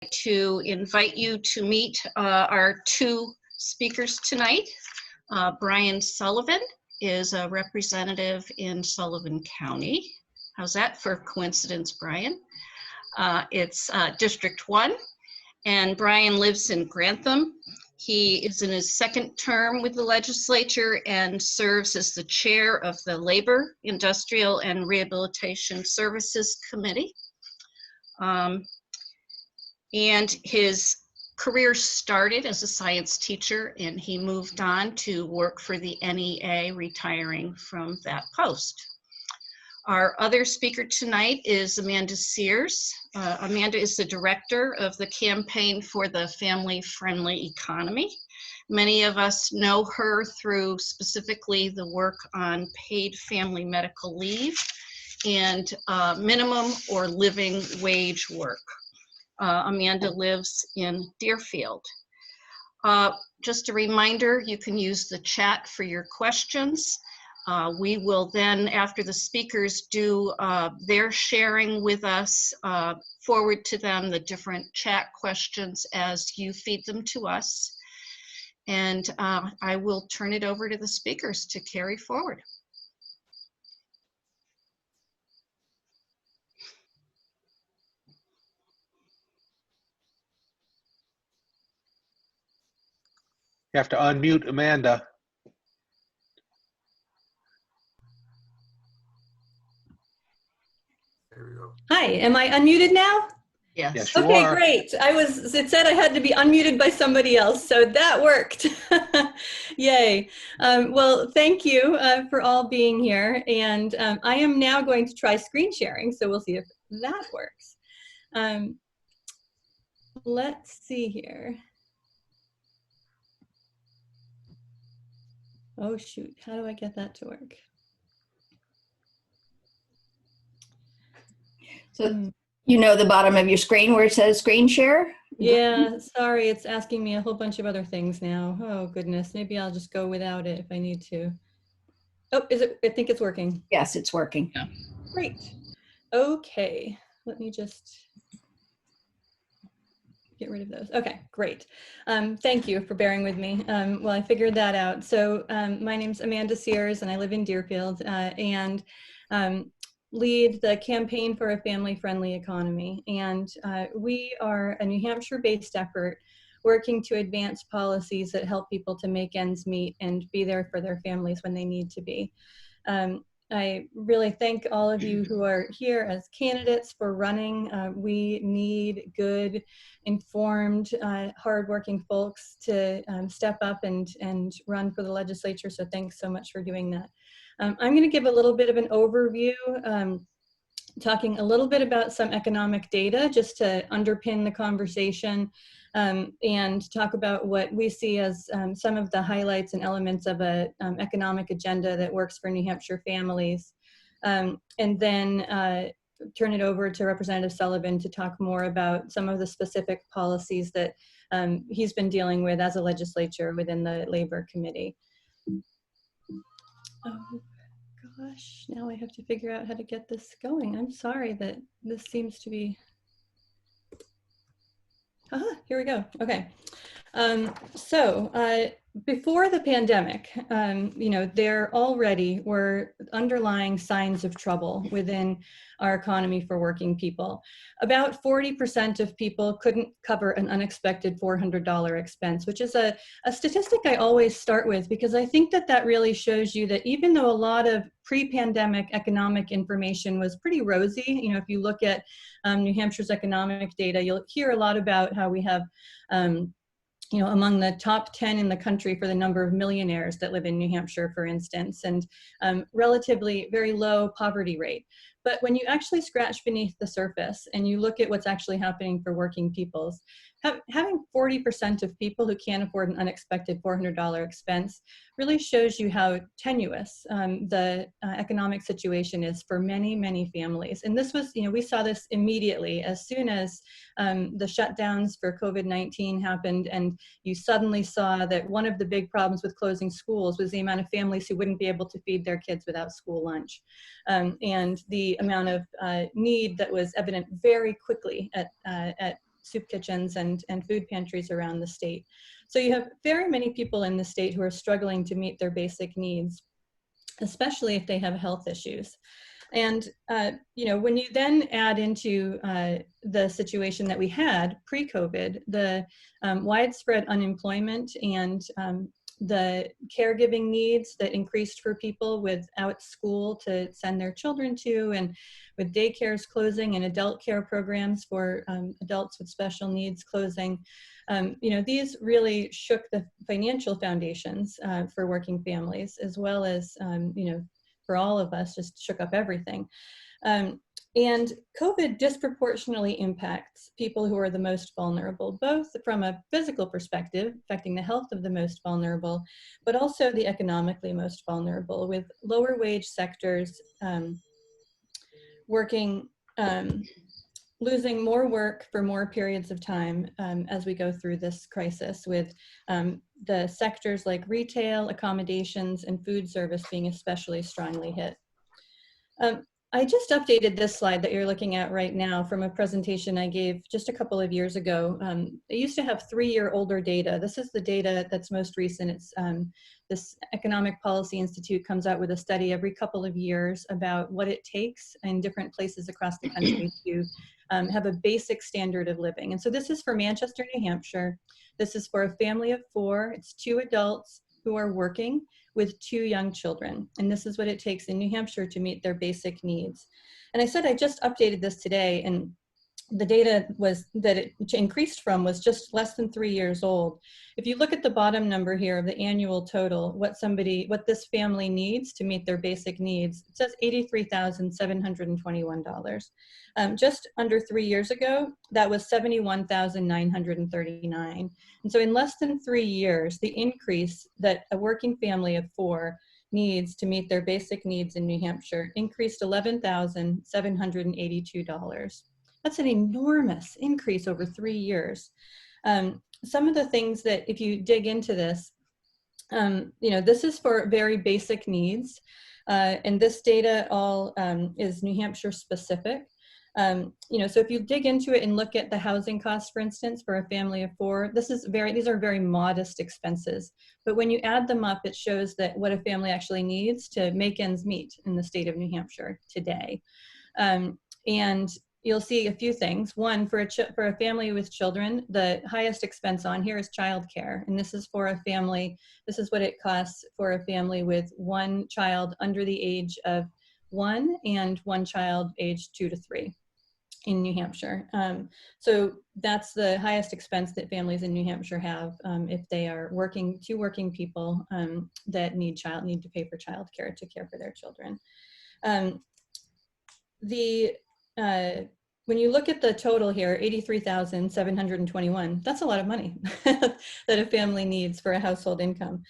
to invite you to meet our two speakers tonight. Brian Sullivan is a representative in Sullivan County. How's that for coincidence, Brian? It's District 1, and Brian lives in Grantham. He is in his second term with the legislature and serves as the chair of the Labor, Industrial, and Rehabilitation Services Committee. And his career started as a science teacher, and he moved on to work for the NEA, retiring from that post. Our other speaker tonight is Amanda Sears. Amanda is the director of the Campaign for the Family-Friendly Economy. Many of us know her through specifically the work on paid family medical leave and minimum or living wage work. Amanda lives in Deerfield. Just a reminder, you can use the chat for your questions. We will then, after the speakers do their sharing with us, forward to them the different chat questions as you feed them to us. And I will turn it over to the speakers to carry forward. You have to unmute Amanda. There we go. Hi, am I unmuted now? Yes. Yes, you Okay, are. great. It said I had to be unmuted by somebody else, so that worked. Yay. Well, thank you for all being here. And I am now going to try screen sharing, so we'll see if that works. Let's see here. Oh, shoot. How do I get that to work? So you know the bottom of your screen where it says screen share? Yeah, sorry, it's asking me a whole bunch of other things now. Oh, goodness. Maybe I'll just go without it if I need to. Oh, is it? I think it's working. Yes, it's working. Yeah. Great. Okay, let me just get rid of those. Okay, great. Thank you for bearing with me. Well, I figured that out. So my name's Amanda Sears and I live in Deerfield and lead the Campaign for a Family-Friendly Economy. And we are a New Hampshire-based effort working to advance policies that help people to make ends meet and be there for their families when they need to be. I really thank all of you who are here as candidates for running. We need good, informed, hardworking folks to step up and run for the legislature. So thanks so much for doing that. I'm going to give a little bit of an overview, talking a little bit about some economic data just to underpin the conversation. And talk about what we see as some of the highlights and elements of an economic agenda that works for New Hampshire families. And then turn it over to Representative Sullivan to talk more about some of the specific policies that he's been dealing with as a legislature within the Labor Committee. Oh gosh, now I have to figure out how to get this going. I'm sorry that this seems to be... Here we go. Okay. Before the pandemic, there already were underlying signs of trouble within our economy for working people. About 40% of people couldn't cover an unexpected $400 expense, which is a statistic I always start with because I think that really shows you that even though a lot of pre-pandemic economic information was pretty rosy, if you look at New Hampshire's economic data, you'll hear a lot about how we have among the top 10 in the country for the number of millionaires that live in New Hampshire, for instance, and relatively very low poverty rate. But when you actually scratch beneath the surface and you look at what's actually happening for working peoples, having 40% of people who can't afford an unexpected $400 expense really shows you how tenuous the economic situation is for many, many families. And this was, we saw this immediately as soon as the shutdowns for COVID-19 happened, and you suddenly saw that one of the big problems with closing schools was the amount of families who wouldn't be able to feed their kids without school lunch. And the amount of need that was evident very quickly at soup kitchens and food pantries around the state. So you have very many people in the state who are struggling to meet their basic needs, especially if they have health issues. And, you know, when you then add into the situation that we had pre-COVID, the widespread unemployment and the caregiving needs that increased for people without school to send their children to, and with daycares closing and adult care programs for adults with special needs closing, you know, these really shook the financial foundations for working families, as well as, you know, for all of us, just shook up everything. And COVID disproportionately impacts people who are the most vulnerable, both from a physical perspective, affecting the health of the most vulnerable, but also the economically most vulnerable, with lower wage sectors working, losing more work for more periods of time as we go through this crisis, with the sectors like retail, accommodations, and food service being especially strongly hit. I just updated this slide that you're looking at right now from a presentation I gave just a couple of years ago. I used to have 3-year older data. This is the data that's most recent. It's this Economic Policy Institute comes out with a study every couple of years about what it takes in different places across the country to have a basic standard of living. And so this is for Manchester, New Hampshire. This is for a family of 4. It's 2 adults who are working with 2 young children. And this is what it takes in New Hampshire to meet their basic needs. And I said I just updated this today, and the data was that it increased from was just less than 3 years old. If you look at the bottom number here of the annual total, what this family needs to meet their basic needs, it says $83,721. Just under 3 years ago, that was $71,939. And so in less than 3 years, the increase that a working family of 4 needs to meet their basic needs in New Hampshire increased $11,782. That's an enormous increase over 3 years. Some of the things that, if you dig into this, you know, this is for very basic needs. And this data all is New Hampshire specific. You know, so if you dig into it and look at the housing costs, for instance, for a family of 4, these are very modest expenses. But when you add them up, it shows that what a family actually needs to make ends meet in the state of New Hampshire today. And you'll see a few things. One, for a family with children, the highest expense on here is childcare. And this is for a family, this is what it costs for a family with 1 child under the age of 1 and 1 child aged 2 to 3 in New Hampshire. So that's the highest expense that families in New Hampshire have if they are working, 2 working people that need to pay for childcare to care for their children. When you look at the total here, $83,721, that's a lot of money that a family needs for a household income.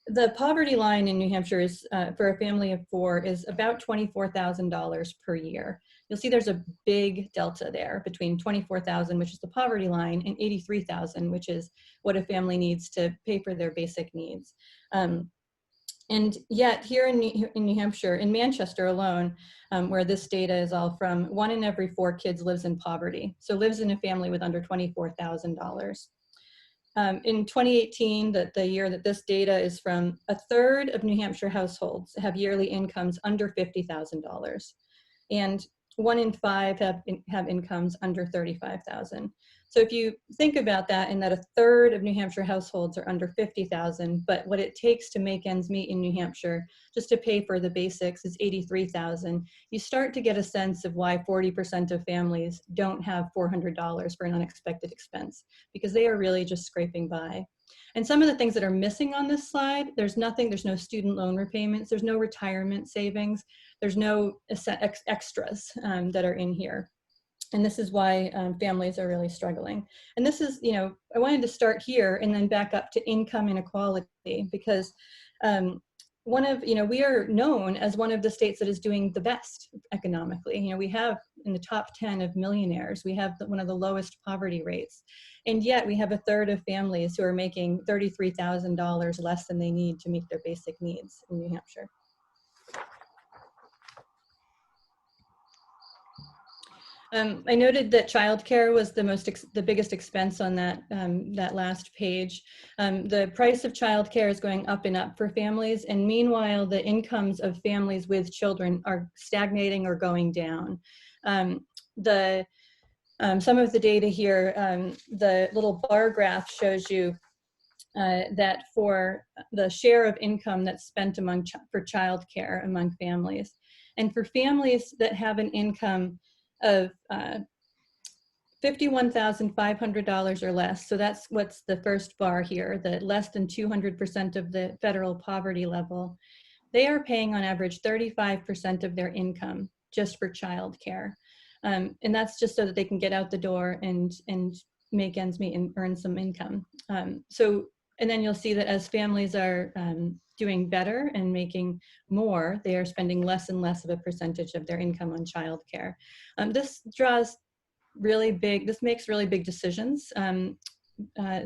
The poverty line in New Hampshire is, for a family of 4, is about $24,000 per year. You'll see there's a big delta there between $24,000, which is the poverty line, and $83,000, which is what a family needs to pay for their basic needs. And yet here in New Hampshire, in Manchester alone, where this data is all from, 1 in every 4 kids lives in poverty. So lives in a family with under $24,000. In 2018, the year that this data is from, 1/3 of New Hampshire households have yearly incomes under $50,000. And 1 in 5 have incomes under $35,000. So if you think about that, in that 1/3 of New Hampshire households are under $50,000, but what it takes to make ends meet in New Hampshire, just to pay for the basics, is $83,000. You start to get a sense of why 40% of families don't have $400 for an unexpected expense, because they are really just scraping by. And some of the things that are missing on this slide, there's no student loan repayments, there's no retirement savings, there's no extras that are in here. And this is why families are really struggling. And this is, you know, I wanted to start here and then back up to income inequality, because we are known as one of the states that is doing the best economically. You know, we have in the top 10 of millionaires, we have one of the lowest poverty rates. And yet we have 1/3 of families who are making $33,000 less than they need to meet their basic needs in New Hampshire. I noted that childcare was the biggest expense on that that last page. The price of childcare is going up and up for families, and meanwhile, the incomes of families with children are stagnating or going down. Some of the data here, the little bar graph shows you that for the share of income that's spent for childcare among families, and for families that have an income of $51,500 or less. So that's what's the first bar here, the less than 200% of the federal poverty level. They are paying on average 35% of their income just for childcare. And that's just so that they can get out the door and make ends meet and earn some income. And then you'll see that as families are doing better and making more, they are spending less and less of a percentage of their income on childcare. This makes really big decisions,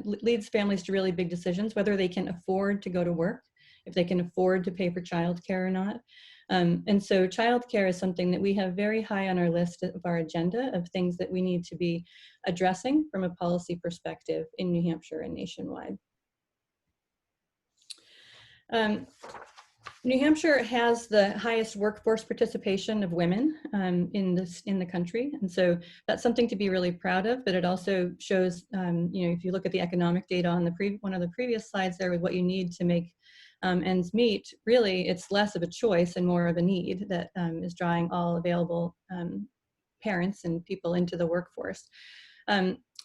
leads families to really big decisions, whether they can afford to go to work, if they can afford to pay for childcare or not. And so childcare is something that we have very high on our list of our agenda of things that we need to be addressing from a policy perspective in New Hampshire and nationwide. New Hampshire has the highest workforce participation of women in the country, and so that's something to be really proud of. But it also shows, if you look at the economic data on one of the previous slides there with what you need to make ends meet, really it's less of a choice and more of a need that is drawing all available parents and people into the workforce.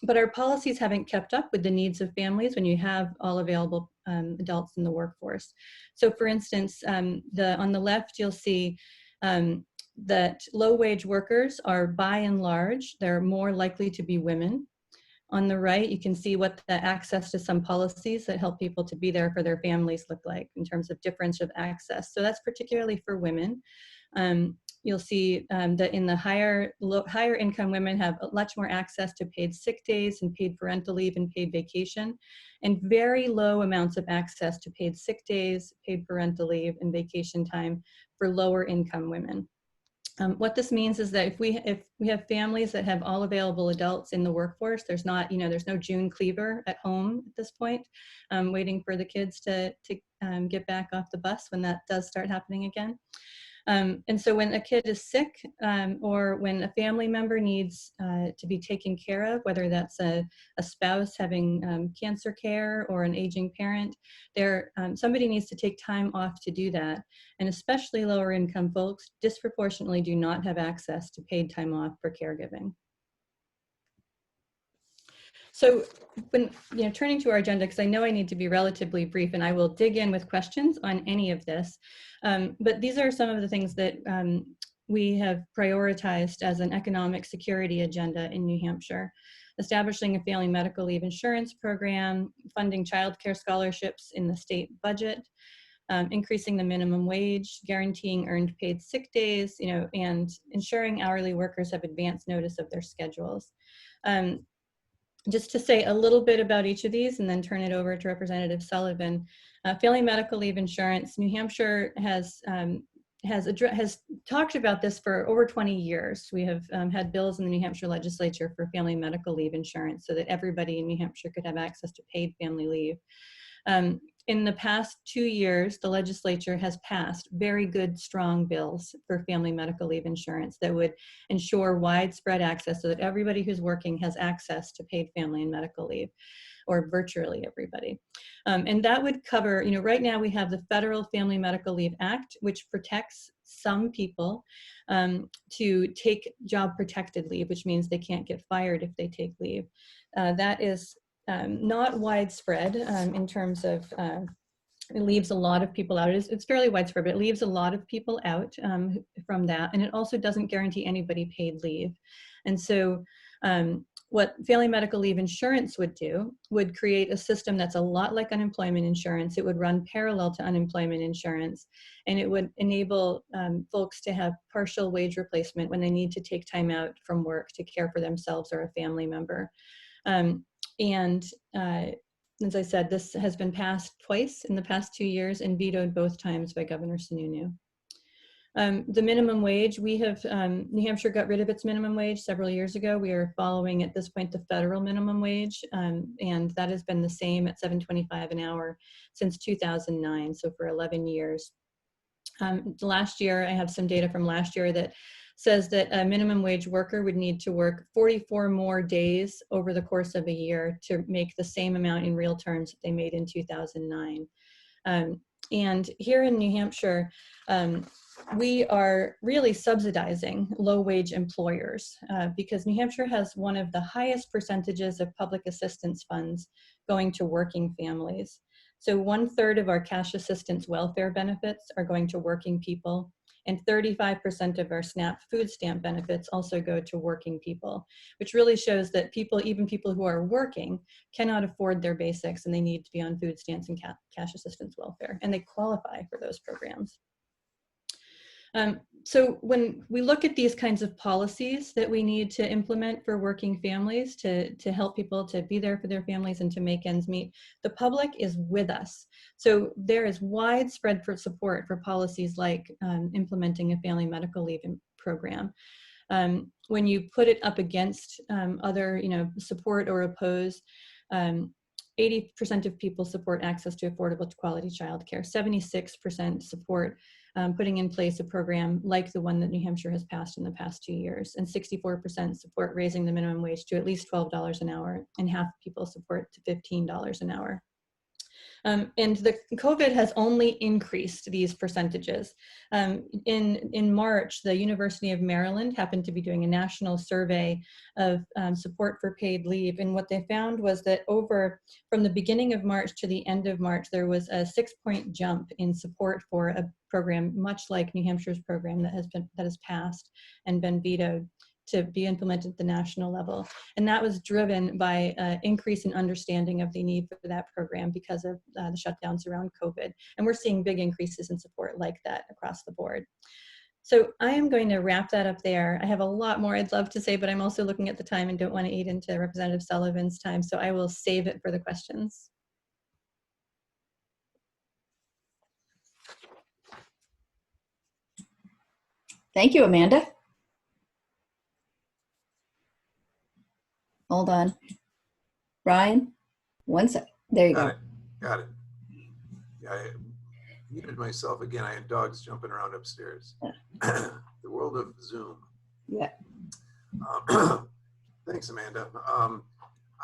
But our policies haven't kept up with the needs of families when you have all available adults in the workforce. So for instance, on the left, you'll see that low-wage workers are, by and large, they're more likely to be women. On the right, you can see what the access to some policies that help people to be there for their families look like in terms of difference of access. So that's particularly for women. You'll see that in the higher income women have much more access to paid sick days and paid parental leave and paid vacation, and very low amounts of access to paid sick days, paid parental leave, and vacation time for lower income women. What this means is that if we have families that have all available adults in the workforce, there's no June Cleaver at home at this point, waiting for the kids to get back off the bus when that does start happening again. And so when a kid is sick or when a family member needs to be taken care of, whether that's a spouse having cancer care or an aging parent, somebody needs to take time off to do that. And especially lower income folks disproportionately do not have access to paid time off for caregiving. So when turning to our agenda, because I know I need to be relatively brief and I will dig in with questions on any of this, but these are some of the things that we have prioritized as an economic security agenda in New Hampshire. Establishing a family medical leave insurance program, funding childcare scholarships in the state budget, increasing the minimum wage, guaranteeing earned paid sick days, and ensuring hourly workers have advance notice of their schedules. Just to say a little bit about each of these and then turn it over to Representative Sullivan. Family medical leave insurance, New Hampshire has talked about this for over 20 years. We have had bills in the New Hampshire legislature for family medical leave insurance so that everybody in New Hampshire could have access to paid family leave. In the past 2 years, the legislature has passed very good, strong bills for family medical leave insurance that would ensure widespread access so that everybody who's working has access to paid family and medical leave, or virtually everybody. And that would cover, right now we have the Federal Family Medical Leave Act, which protects some people to take job protected leave, which means they can't get fired if they take leave. That is not widespread in terms of, it leaves a lot of people out. It's fairly widespread, but it leaves a lot of people out from that. And it also doesn't guarantee anybody paid leave. And so what family medical leave insurance would do would create a system that's a lot like unemployment insurance. It would run parallel to unemployment insurance, and it would enable folks to have partial wage replacement when they need to take time out from work to care for themselves or a family member. As I said, this has been passed twice in the past 2 years and vetoed both times by Governor Sununu. The minimum wage, we have, New Hampshire got rid of its minimum wage several years ago. We are following at this point the federal minimum wage, and that has been the same at $7.25 an hour since 2009, so for 11 years. Last year, I have some data from last year that says that a minimum wage worker would need to work 44 more days over the course of a year to make the same amount in real terms that they made in 2009. And here in New Hampshire, we are really subsidizing low-wage employers because New Hampshire has one of the highest percentages of public assistance funds going to working families. So 1/3 of our cash assistance welfare benefits are going to working people, and 35% of our SNAP food stamp benefits also go to working people, which really shows that people, even people who are working, cannot afford their basics and they need to be on food stamps and cash assistance welfare, and they qualify for those programs. So when we look at these kinds of policies that we need to implement for working families to help people to be there for their families and to make ends meet, the public is with us. So there is widespread support for policies like implementing a family medical leave program. When you put it up against other, support or oppose, 80% of people support access to affordable quality childcare. 76% support putting in place a program like the one that New Hampshire has passed in the past 2 years, and 64% support raising the minimum wage to at least $12 an hour, and half people support to $15 an hour. And the COVID has only increased these percentages. In March, the University of Maryland happened to be doing a national survey of support for paid leave. And what they found was that from the beginning of March to the end of March, there was a 6-point jump in support for a program much like New Hampshire's program that has passed and been vetoed to be implemented at the national level. And that was driven by an increase in understanding of the need for that program because of the shutdowns around COVID. And we're seeing big increases in support like that across the board. So I am going to wrap that up there. I have a lot more I'd love to say, but I'm also looking at the time and don't want to eat into Representative Sullivan's time. So I will save it for the questions. Thank you, Amanda. Hold on. Brian, one sec. There you go. Got it. Yeah, I muted myself again. I had dogs jumping around upstairs. The world of Zoom. Yeah. Thanks, Amanda.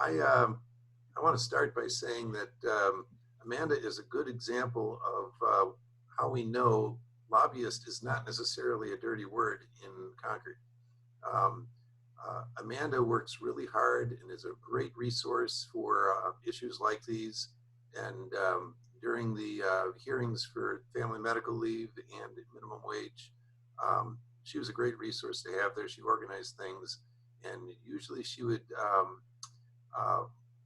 I want to start by saying that Amanda is a good example of how we know lobbyist is not necessarily a dirty word in Concord. Amanda works really hard and is a great resource for issues like these. And during the hearings for family medical leave and minimum wage, she was a great resource to have there. She organized things, and usually she would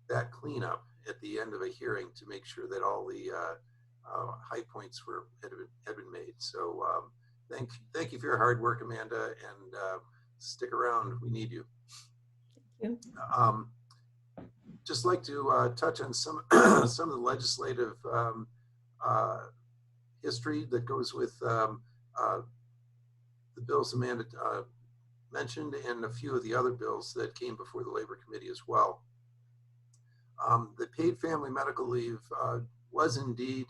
that cleanup at the end of a hearing to make sure that all the high points had been made. So thank you for your hard work, Amanda, and stick around. We need you. Thank you. Just like to touch on some of the legislative history that goes with the bills Amanda mentioned, and a few of the other bills that came before the Labor Committee as well. The paid family medical leave was indeed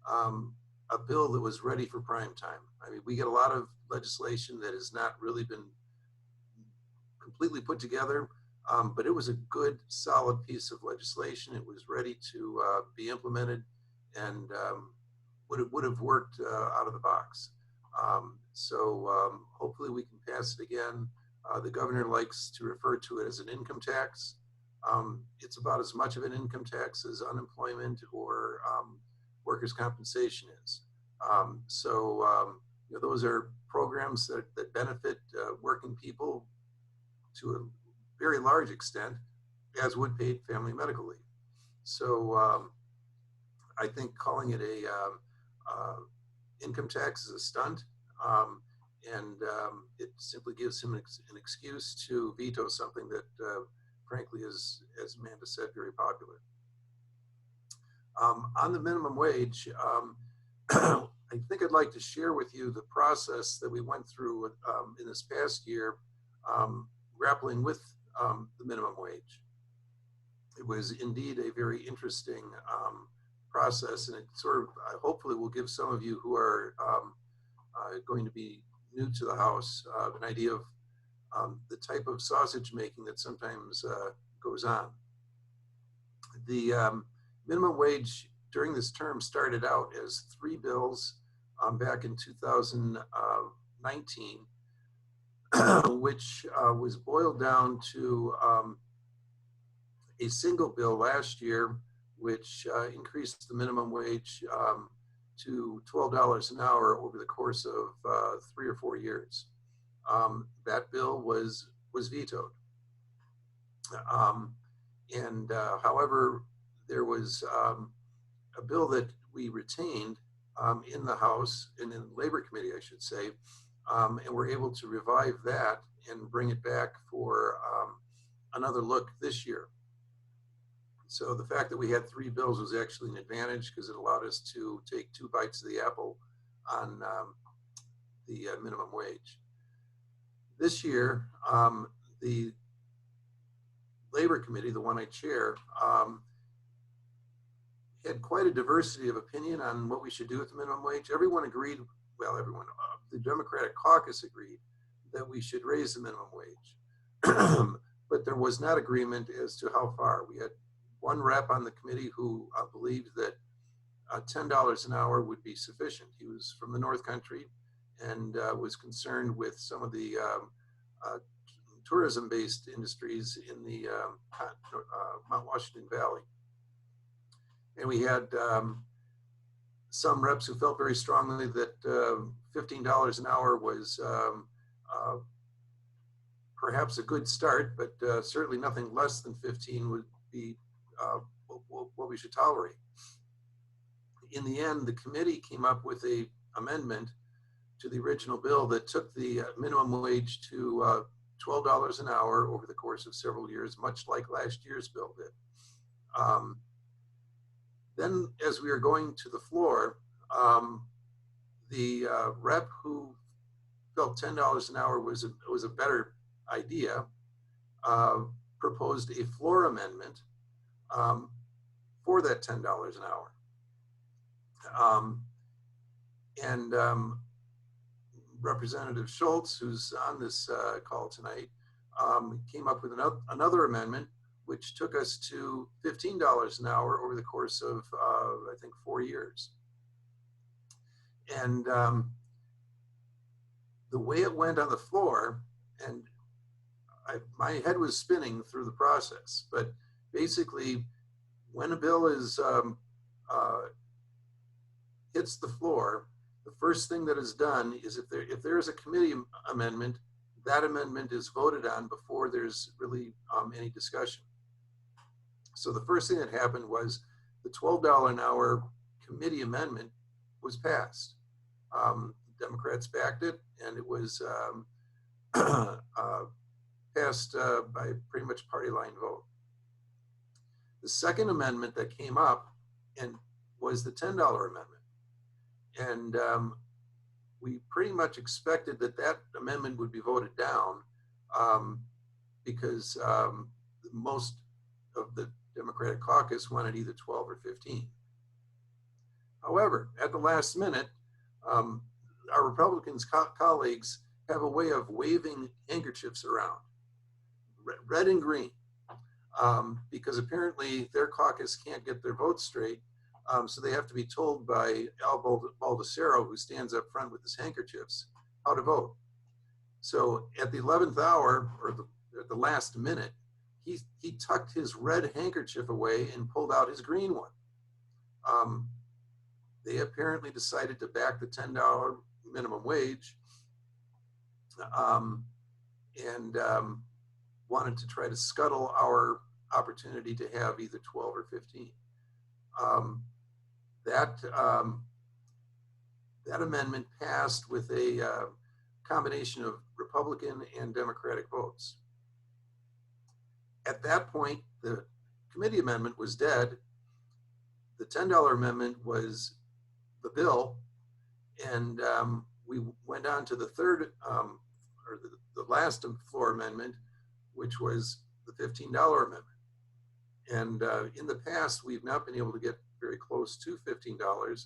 a bill that was ready for prime time. I mean, we get a lot of legislation that has not really been completely put together, but it was a good, solid piece of legislation. It was ready to be implemented, and would have worked out of the box. So hopefully we can pass it again. The governor likes to refer to it as an income tax. It's about as much of an income tax as unemployment or workers' compensation is. You know, those are programs that benefit working people to a very large extent, as would paid family medical leave. So I think calling it a income tax is a stunt, and it simply gives him an excuse to veto something that frankly is, as Amanda said, very popular. On the minimum wage, I think I'd like to share with you the process that we went through in this past year, grappling with the minimum wage. It was indeed a very interesting process, and it sort of hopefully will give some of you who are going to be new to the House an idea of the type of sausage making that sometimes goes on. The minimum wage during this term started out as 3 bills back in 2019, which was boiled down to a single bill last year, which increased the minimum wage to $12 an hour over the course of 3 or 4 years. That bill was vetoed. However, there was a bill that we retained in the House and in the Labor Committee, I should say, and we're able to revive that and bring it back for another look this year. So the fact that we had 3 bills was actually an advantage because it allowed us to take 2 bites of the apple on the minimum wage. This year, the Labor Committee, the one I chair, had quite a diversity of opinion on what we should do with the minimum wage. Everyone agreed, well, everyone, the Democratic caucus agreed that we should raise the minimum wage. But there was not agreement as to how far. We had one rep on the committee who believed that $10 an hour would be sufficient. He was from the North Country and was concerned with some of the tourism-based industries in the Mount Washington Valley. And we had some reps who felt very strongly that $15 an hour was perhaps a good start, but certainly nothing less than 15 would be what we should tolerate. In the end, the committee came up with an amendment to the original bill that took the minimum wage to $12 an hour over the course of several years, much like last year's bill did. Then, as we were going to the floor, the rep who felt $10 an hour was a better idea proposed a floor amendment for that $10 an hour. Representative Schultz, who's on this call tonight, came up with another amendment which took us to $15 an hour over the course of, I think, 4 years. And the way it went on the floor, and my head was spinning through the process, but basically, when a bill is hits the floor, the first thing that is done is if there is a committee amendment, that amendment is voted on before there's really any discussion. So the first thing that happened was the $12 an hour committee amendment was passed. Democrats backed it, and it was passed by pretty much party line vote. The second amendment that came up and was the $10 amendment. And we pretty much expected that amendment would be voted down because most of the Democratic caucus wanted either 12 or 15. However, at the last minute, our Republican colleagues have a way of waving handkerchiefs around, red and green, because apparently their caucus can't get their votes straight. So they have to be told by Al Baldessaro, who stands up front with his handkerchiefs, how to vote. So at the 11th hour, or at the last minute, he tucked his red handkerchief away and pulled out his green one. They apparently decided to back the $10 minimum wage and wanted to try to scuttle our opportunity to have either 12 or 15. That amendment passed with a combination of Republican and Democratic votes. At that point, the committee amendment was dead. The $10 amendment was the bill, and we went on to the third, or the last floor amendment, which was the $15 amendment. And in the past, we've not been able to get very close to $15.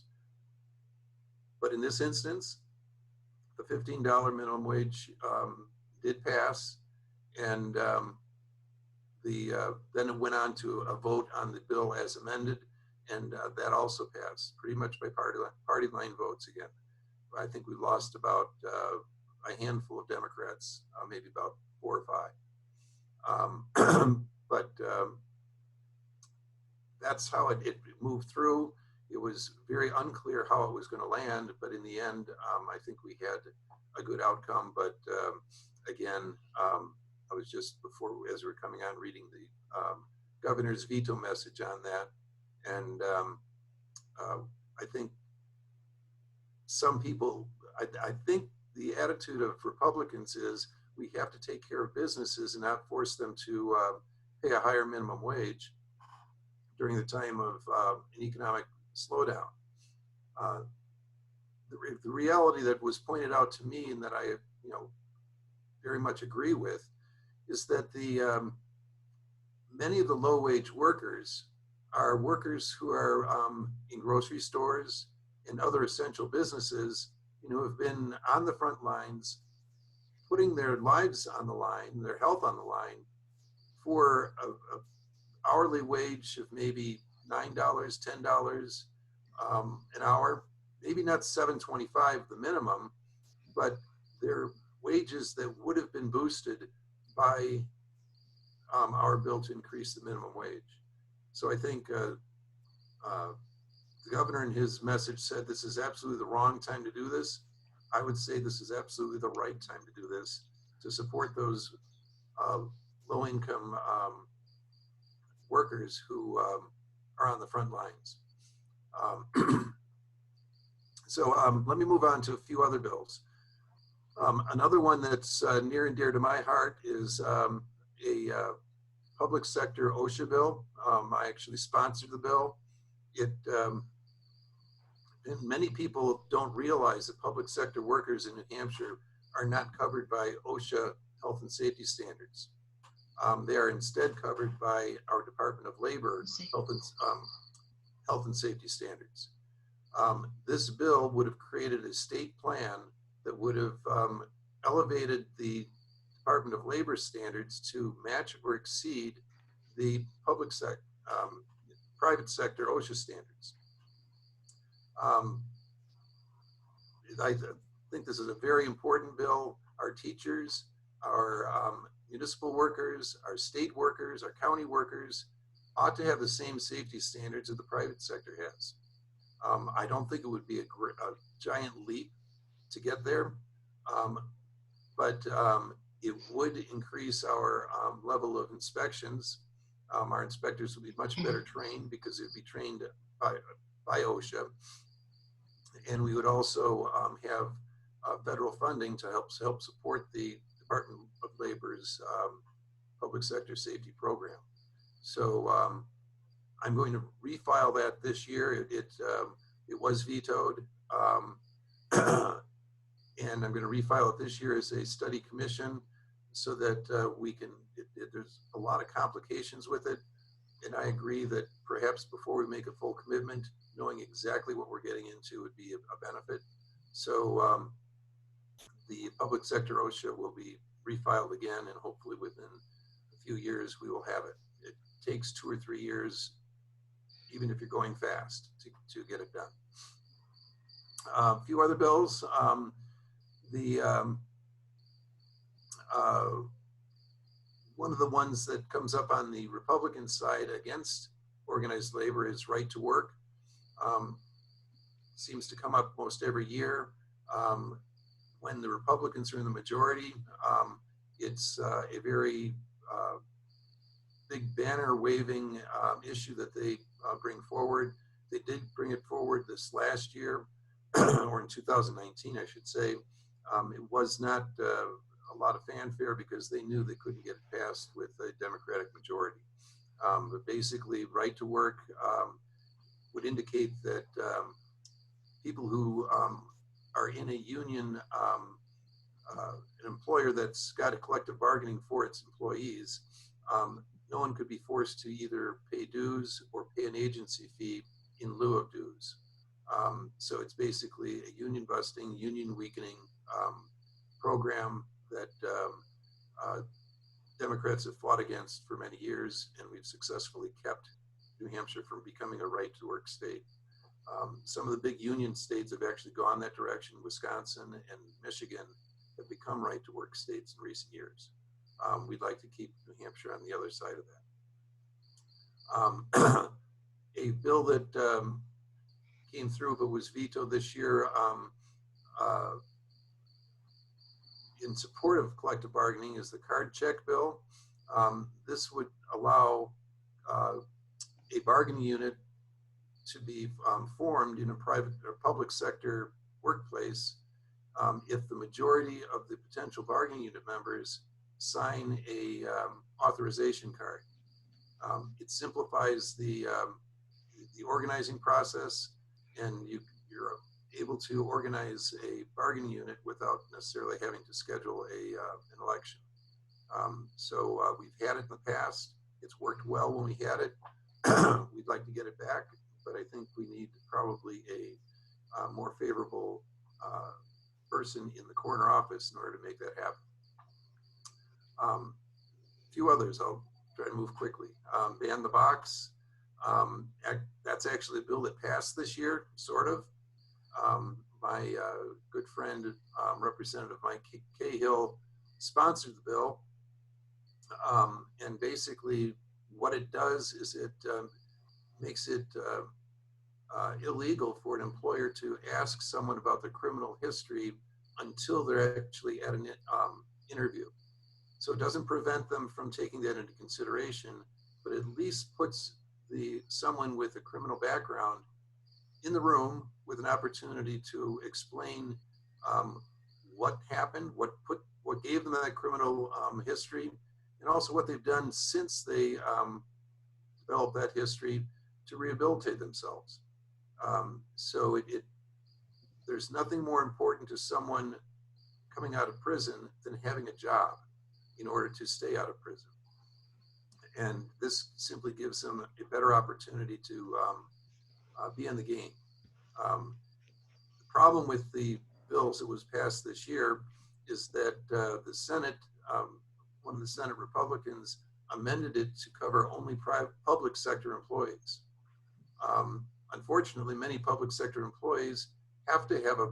But in this instance, the $15 minimum wage did pass. And then it went on to a vote on the bill as amended. And that also passed pretty much by party line votes again. I think we lost about a handful of Democrats, maybe about 4 or 5. But that's how it moved through. It was very unclear how it was going to land, but in the end, I think we had a good outcome. But again, I was just before, as we were coming on, reading the governor's veto message on that. And I think some people, I think the attitude of Republicans is we have to take care of businesses and not force them to pay a higher minimum wage during the time of an economic slowdown. The reality that was pointed out to me and that I, very much agree with, is that the many of the low-wage workers are workers who are in grocery stores and other essential businesses, who have been on the front lines, putting their lives on the line, their health on the line, for a hourly wage of maybe $9, $10 an hour, maybe not $7.25 the minimum, but they're wages that would have been boosted by our bill to increase the minimum wage. So I think the governor in his message said this is absolutely the wrong time to do this. I would say this is absolutely the right time to do this, to support those low-income workers who are on the front lines. So let me move on to a few other bills. Another one that's near and dear to my heart is a public sector OSHA bill. I actually sponsored the bill. And many people don't realize that public sector workers in New Hampshire are not covered by OSHA health and safety standards. They are instead covered by our Department of Labor health and safety standards. This bill would have created a state plan that would have elevated the Department of Labor standards to match or exceed the private sector OSHA standards. I think this is a very important bill. Our teachers, our municipal workers, our state workers, our county workers ought to have the same safety standards that the private sector has. I don't think it would be a giant leap to get there, but it would increase our level of inspections. Our inspectors would be much better trained because they'd be trained by OSHA. And we would also have federal funding to help support the Department of Labor's public sector safety program. So I'm going to refile that this year. It was vetoed, and I'm going to refile it this year as a study commission so that we can. There's a lot of complications with it, and I agree that perhaps before we make a full commitment, knowing exactly what we're getting into would be a benefit. So the public sector OSHA will be refiled again, and hopefully within a few years we will have it. It takes 2 or 3 years, even if you're going fast, to get it done. A few other bills. One of the ones that comes up on the Republican side against organized labor is right to work. Seems to come up most every year. When the Republicans are in the majority, it's a very big banner waving issue that they bring forward. They did bring it forward this last year, or in 2019, I should say. It was not a lot of fanfare because they knew they couldn't get it passed with a Democratic majority. But basically, right to work would indicate that people who are in a union, an employer that's got a collective bargaining for its employees, no one could be forced to either pay dues or pay an agency fee in lieu of dues. So it's basically a union busting, union weakening program that Democrats have fought against for many years, and we've successfully kept New Hampshire from becoming a right to work state. Some of the big union states have actually gone that direction. Wisconsin and Michigan have become right to work states in recent years. We'd like to keep New Hampshire on the other side of that. A bill that came through but was vetoed this year in support of collective bargaining is the card check bill. This would allow a bargaining unit to be formed in a private or public sector workplace if the majority of the potential bargaining unit members sign a authorization card. It simplifies the organizing process, and you're able to organize a bargaining unit without necessarily having to schedule an election. So we've had it in the past. It's worked well when we had it. We'd like to get it back, but I think we need probably a more favorable person in the corner office in order to make that happen. A few others, I'll try to move quickly. Ban the box. That's actually a bill that passed this year, sort of. My good friend, Representative Mike Cahill, sponsored the bill. And basically what it does is it makes it illegal for an employer to ask someone about their criminal history until they're actually at an interview. So it doesn't prevent them from taking that into consideration, but at least puts someone with a criminal background in the room with an opportunity to explain what happened, what gave them that criminal history, and also what they've done since they developed that history to rehabilitate themselves. So there's nothing more important to someone coming out of prison than having a job in order to stay out of prison. And this simply gives them a better opportunity to be in the game. The problem with the bills that was passed this year is that the Senate, one of the Senate Republicans amended it to cover only public sector employees. Unfortunately, many public sector employees have to have a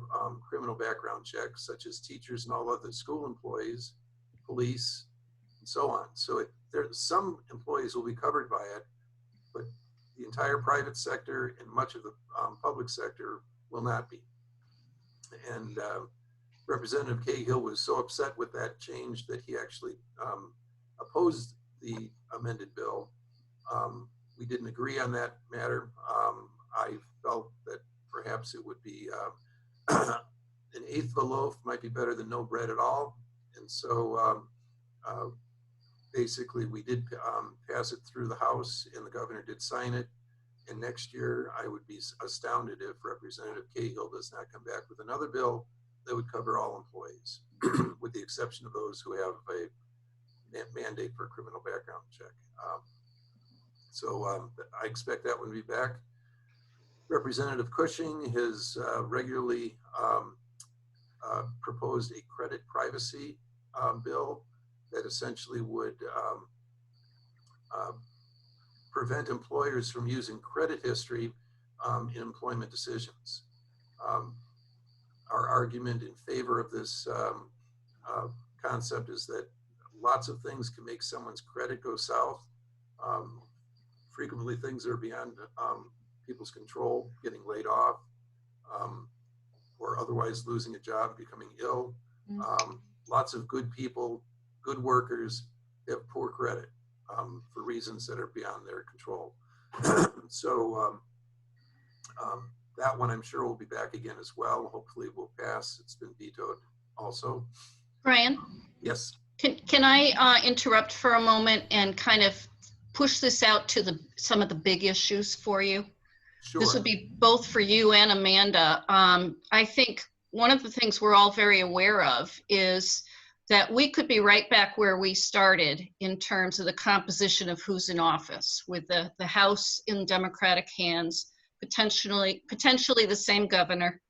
criminal background check, such as teachers and all other school employees, police, and so on. So some employees will be covered by it, but the entire private sector and much of the public sector will not be. And Representative Cahill was so upset with that change that he actually opposed the amended bill. We didn't agree on that matter. I felt that perhaps it would be an eighth of a loaf might be better than no bread at all. And so basically we did pass it through the House, and the governor did sign it. And next year I would be astounded if Representative Cahill does not come back with another bill that would cover all employees, with the exception of those who have a mandate for a criminal background check. So I expect that one to be back. Representative Cushing has regularly proposed a credit privacy bill that essentially would prevent employers from using credit history in employment decisions. Our argument in favor of this concept is that lots of things can make someone's credit go south. Frequently things are beyond people's control, getting laid off, or otherwise losing a job, becoming ill. Lots of good people, good workers have poor credit for reasons that are beyond their control. So that one I'm sure will be back again as well. Hopefully it will pass. It's been vetoed also. Brian? Yes. Can I interrupt for a moment and kind of push this out to some of the big issues for you? This Sure. would be both for you and Amanda. I think one of the things we're all very aware of is that we could be right back where we started in terms of the composition of who's in office, with the House in Democratic hands, potentially the same governor,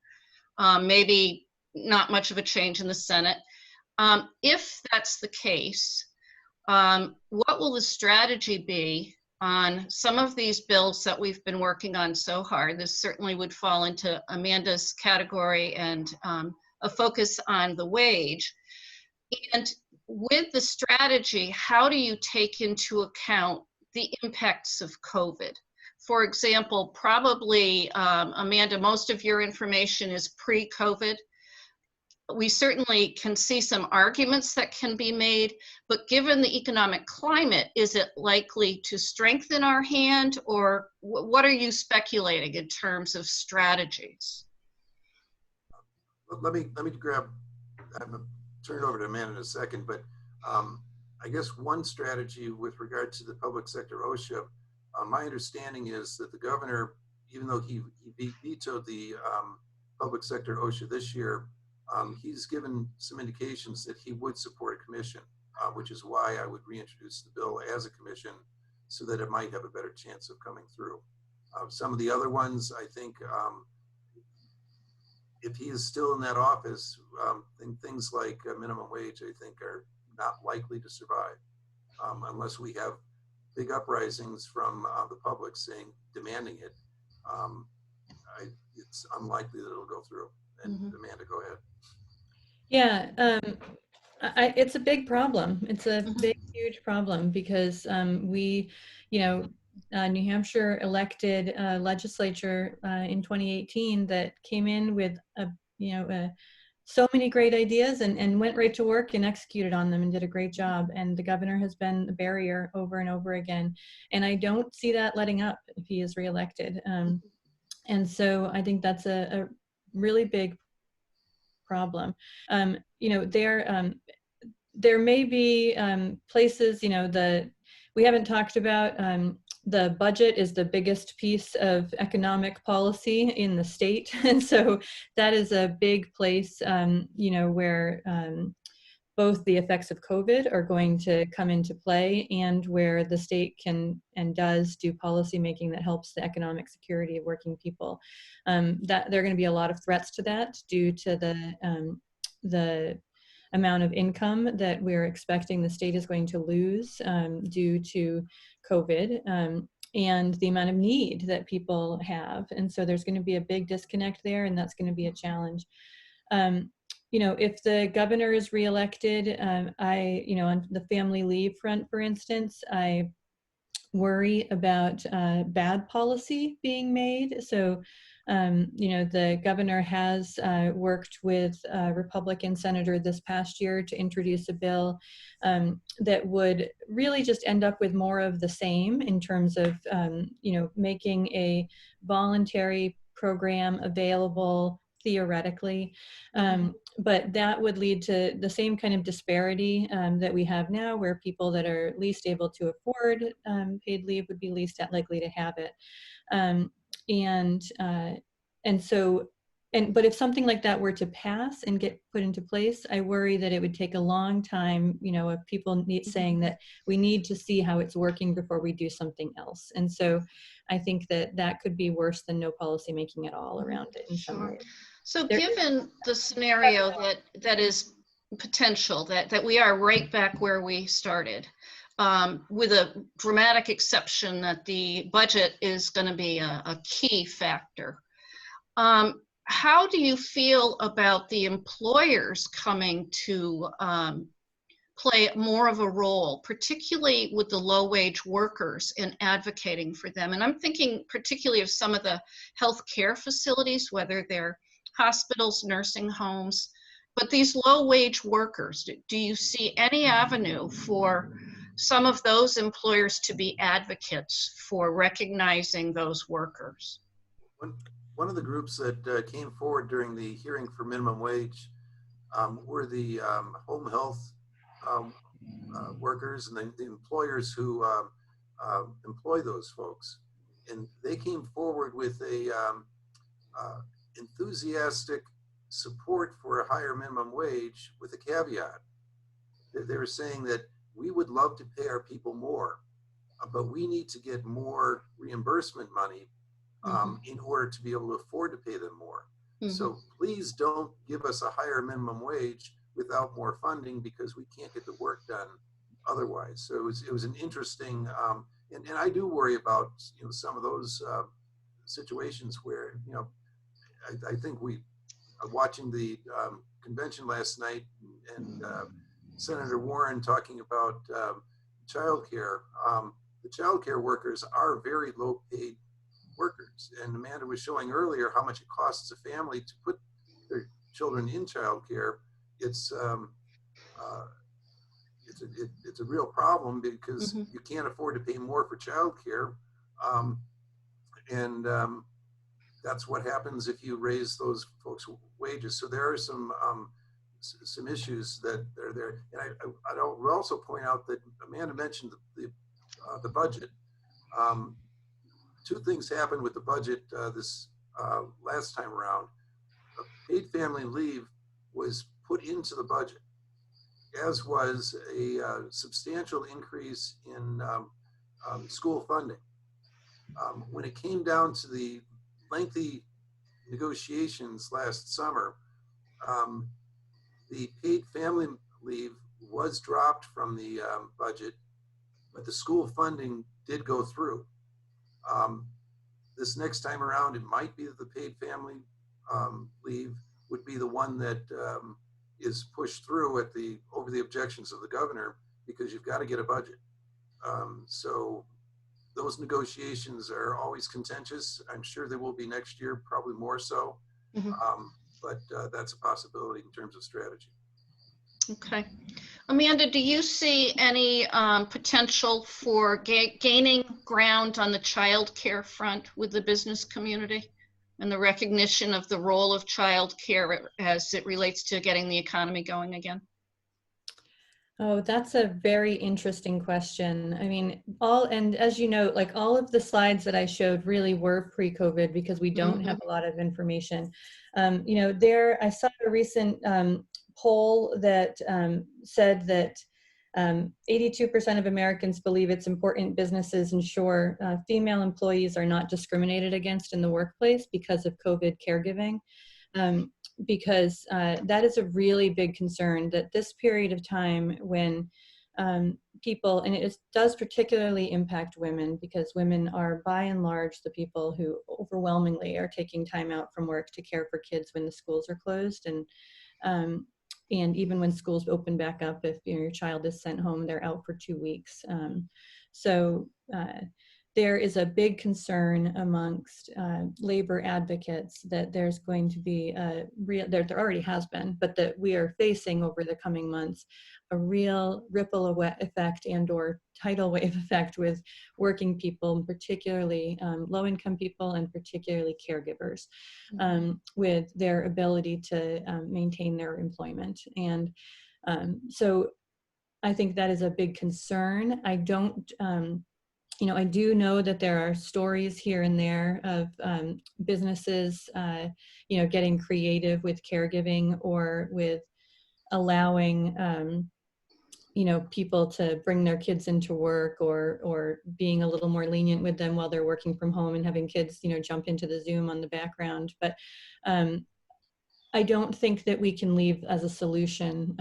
maybe not much of a change in the Senate. If that's the case, what will the strategy be on some of these bills that we've been working on so hard? This certainly would fall into Amanda's category, and a focus on the wage. And with the strategy, how do you take into account the impacts of COVID? For example, probably, Amanda, most of your information is pre-COVID. We certainly can see some arguments that can be made, but given the economic climate, is it likely to strengthen our hand, or what are you speculating in terms of strategies? Let me grab, I'm gonna turn it over to Amanda in a second, but I guess one strategy with regard to the public sector OSHA, my understanding is that the governor, even though he vetoed the public sector OSHA this year, he's given some indications that he would support a commission, which is why I would reintroduce the bill as a commission so that it might have a better chance of coming through. Some of the other ones, I think, if he is still in that office, things like minimum wage, I think, are not likely to survive unless we have big uprisings from the public demanding it. It's unlikely that it'll go through. And Amanda, go ahead. Yeah, it's a big problem. It's a big, huge problem because we, New Hampshire elected a legislature in 2018 that came in with so many great ideas and went right to work and executed on them and did a great job. And the governor has been a barrier over and over again. And I don't see that letting up if he is reelected. And so I think that's a really big problem. There may be places, we haven't talked about, the budget is the biggest piece of economic policy in the state. And so that is a big place, where both the effects of COVID are going to come into play, and where the state can and does do policy making that helps the economic security of working people. That there are going to be a lot of threats to that due to the amount of income that we're expecting the state is going to lose due to COVID, and the amount of need that people have. And so there's going to be a big disconnect there, and that's going to be a challenge. If the governor is reelected, on the family leave front, for instance, I worry about bad policy being made. So, the governor has worked with a Republican senator this past year to introduce a bill that would really just end up with more of the same in terms of, making a voluntary program available theoretically, but that would lead to the same kind of disparity that we have now, where people that are least able to afford paid leave would be least likely to have it. But if something like that were to pass and get put into place, I worry that it would take a long time, of people saying that we need to see how it's working before we do something else. And so I think that could be worse than no policy making at all around it in some ways. So given the scenario that is potential, that we are right back where we started, with a dramatic exception that the budget is going to be a key factor, how do you feel about the employers coming to play more of a role, particularly with the low-wage workers, in advocating for them? And I'm thinking particularly of some of the healthcare facilities, whether they're hospitals, nursing homes, but these low-wage workers, do you see any avenue for some of those employers to be advocates for recognizing those workers? One of the groups that came forward during the hearing for minimum wage were the home health workers and the employers who employ those folks. And they came forward with a enthusiastic support for a higher minimum wage with a caveat. They were saying that we would love to pay our people more, but we need to get more reimbursement money in order to be able to afford to pay them more. So please don't give us a higher minimum wage without more funding, because we can't get the work done otherwise. So it was an interesting, and I do worry about, you know, some of those situations where, you know, I think watching the convention last night, and Senator Warren talking about childcare. The childcare workers are very low paid workers, and Amanda was showing earlier how much it costs a family to put their children in childcare. It's a real problem, because you can't afford to pay more for childcare, and that's what happens if you raise those folks' wages. So there are some issues that are there. And I would also point out that Amanda mentioned the budget. Two things happened with the budget this last time around. Paid family leave was put into the budget, as was a substantial increase in school funding. When it came down to the lengthy negotiations last summer, the paid family leave was dropped from the budget, but the school funding did go through. This next time around, it might be that the paid family leave would be the one that is pushed through over the objections of the governor, because you've got to get a budget. So those negotiations are always contentious. I'm sure there will be next year, probably more so. But that's a possibility in terms of strategy. Okay. Amanda, do you see any potential for gaining ground on the child care front with the business community and the recognition of the role of child care as it relates to getting the economy going again? Oh, that's a very interesting question. I mean, and as you know, like all of the slides that I showed really were pre-COVID, because we don't have a lot of information. You know, I saw a recent poll that said that 82% of Americans believe it's important businesses ensure female employees are not discriminated against in the workplace because of COVID caregiving. Because that is a really big concern, that this period of time when people, and it does particularly impact women, because women are by and large the people who overwhelmingly are taking time out from work to care for kids when the schools are closed, and even when schools open back up, if your child is sent home, they're out for 2 weeks. So there is a big concern amongst labor advocates that there's going to be there already has been, but that we are facing over the coming months, a real ripple effect and/or tidal wave effect with working people, particularly low-income people, and particularly caregivers, with their ability to maintain their employment. And so I think that is a big concern. I don't, you know, I do know that there are stories here and there of businesses, you know, getting creative with caregiving, or with allowing, you know, people to bring their kids into work, or being a little more lenient with them while they're working from home and having kids, you know, jump into the Zoom on the background. But I don't think that we can leave as a solution,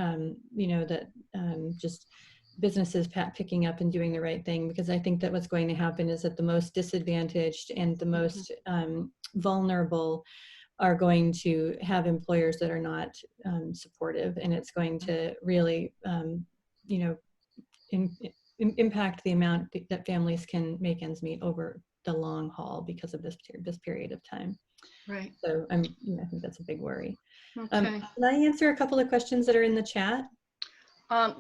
you know, that just businesses picking up and doing the right thing, because I think that what's going to happen is that the most disadvantaged and the most vulnerable are going to have employers that are not supportive, and it's going to really, you know, impact the amount that families can make ends meet over the long haul because of this period of time. Right. So I think that's a big worry. Okay. Can I answer a couple of questions that are in the chat?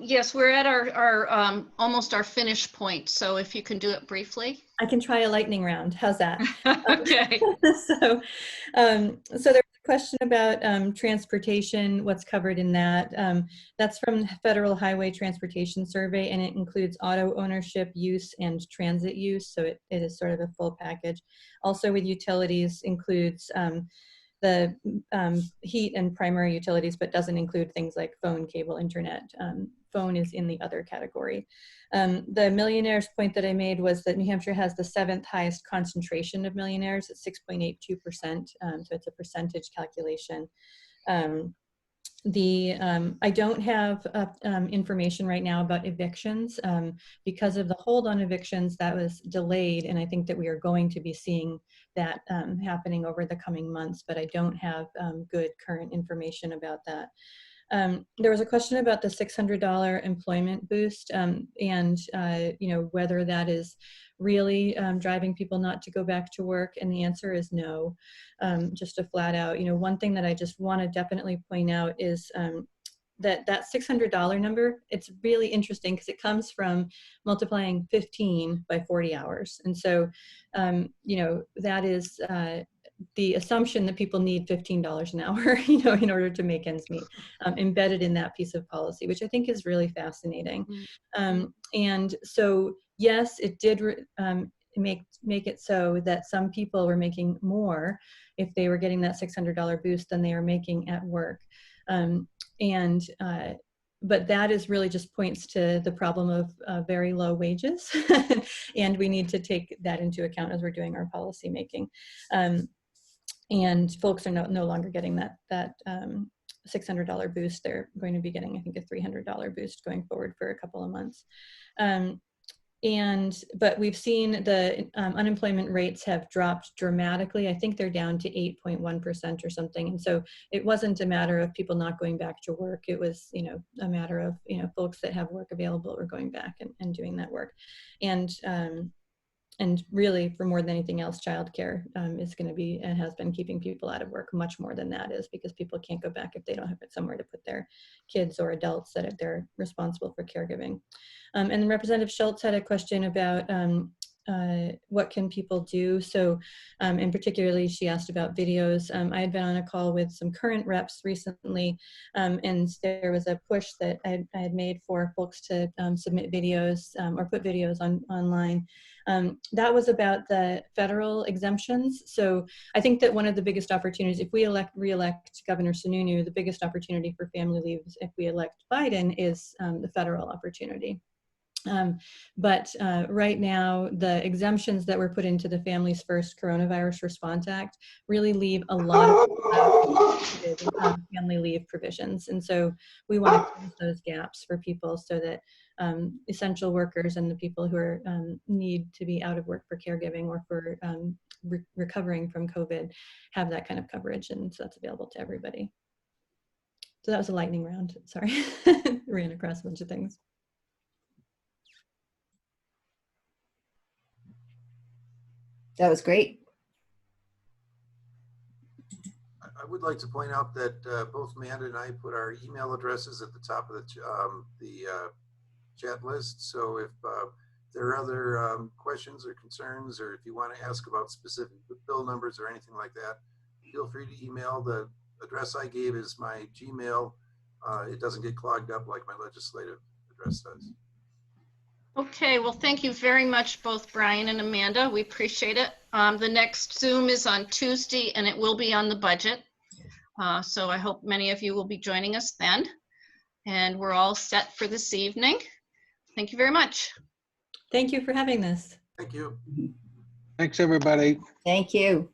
Yes, we're at our almost our finish point. So if you can do it briefly. I can try a lightning round. How's that? Okay. So there's a question about transportation, what's covered in that. That's from the Federal Highway Transportation Survey, and it includes auto ownership, use, and transit use. So it is sort of a full package. Also with utilities includes the heat and primary utilities, but doesn't include things like phone, cable, internet. Phone is in the other category. The millionaires point that I made was that New Hampshire has the 7th highest concentration of millionaires at 6.82%. So it's a percentage calculation. I don't have information right now about evictions because of the hold on evictions that was delayed, and I think that we are going to be seeing that happening over the coming months, but I don't have good current information about that. There was a question about the $600 employment boost and whether that is really driving people not to go back to work, and the answer is no. Just a flat out, one thing that I just want to definitely point out is that $600 number, it's really interesting because it comes from multiplying 15 by 40 hours. And so, that is the assumption that people need $15 an hour, in order to make ends meet, embedded in that piece of policy, which I think is really fascinating. And so, yes, it did make it so that some people were making more if they were getting that $600 boost than they are making at work. But that is really just points to the problem of very low wages. And we need to take that into account as we're doing our policy making. And folks are no longer getting that $600 boost. They're going to be getting, I think, a $300 boost going forward for a couple of months. But we've seen the unemployment rates have dropped dramatically. I think they're down to 8.1% or something. And so it wasn't a matter of people not going back to work. It was, a matter of, folks that have work available were going back and doing that work. And really, for more than anything else, childcare is going to be and has been keeping people out of work much more than that is, because people can't go back if they don't have somewhere to put their kids or adults that they're responsible for caregiving. And then Representative Schultz had a question about what can people do. So, and particularly she asked about videos. I had been on a call with some current reps recently, and there was a push that I had made for folks to submit videos or put videos online. That was about the federal exemptions. So I think that one of the biggest opportunities, if we re-elect Governor Sununu, the biggest opportunity for family leave if we elect Biden is the federal opportunity. But right now, the exemptions that were put into the Families First Coronavirus Response Act really leave a lot of family leave provisions. And so we want to close those gaps for people so that essential workers and the people who are need to be out of work for caregiving or for recovering from COVID have that kind of coverage. And so that's available to everybody. So that was a lightning round. Sorry, ran across a bunch of things. That was great. I would like to point out that both Amanda and I put our email addresses at the top of the chat list. So if there are other questions or concerns, or if you want to ask about specific bill numbers or anything like that, feel free to email. The address I gave is my Gmail. It doesn't get clogged up like my legislative address does. Okay, well, thank you very much, both Brian and Amanda. We appreciate it. The next Zoom is on Tuesday, and it will be on the budget. So I hope many of you will be joining us then. And we're all set for this evening. Thank you very much. Thank you for having this. Thank you. Thanks, everybody. Thank you.